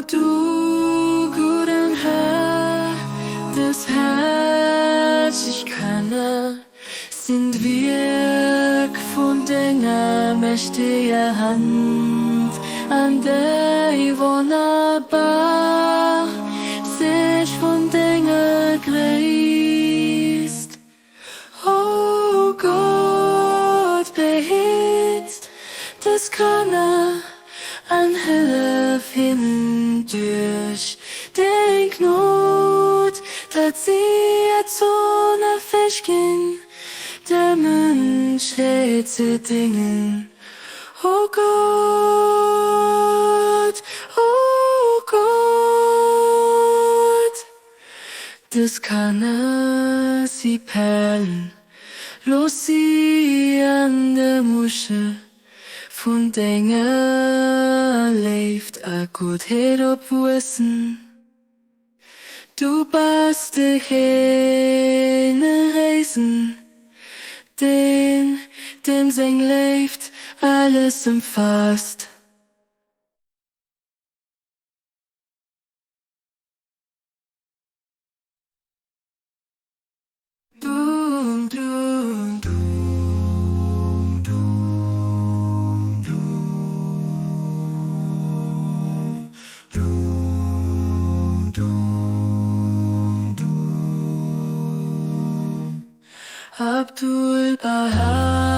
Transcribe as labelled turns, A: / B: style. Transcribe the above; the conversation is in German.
A: Du, guten Herr, des Herz ich kenne, sind Werk von deiner mächtigen Hand, an der wunderbar sich von deiner Geist. Oh Gott, behitzt das Körner an Hilfe hindurch den Knot, dass sie jetzt so nach Fisch gehen, der Mensch hält zu Dingen. Oh Gott, das kann sie perlen, los sie an der Muschel. Von Dinge leeft a Goedheid op wissen. Du bist de Reisen, dem sein leeft alles umfasst. Du, du, du. Abdul Bahá.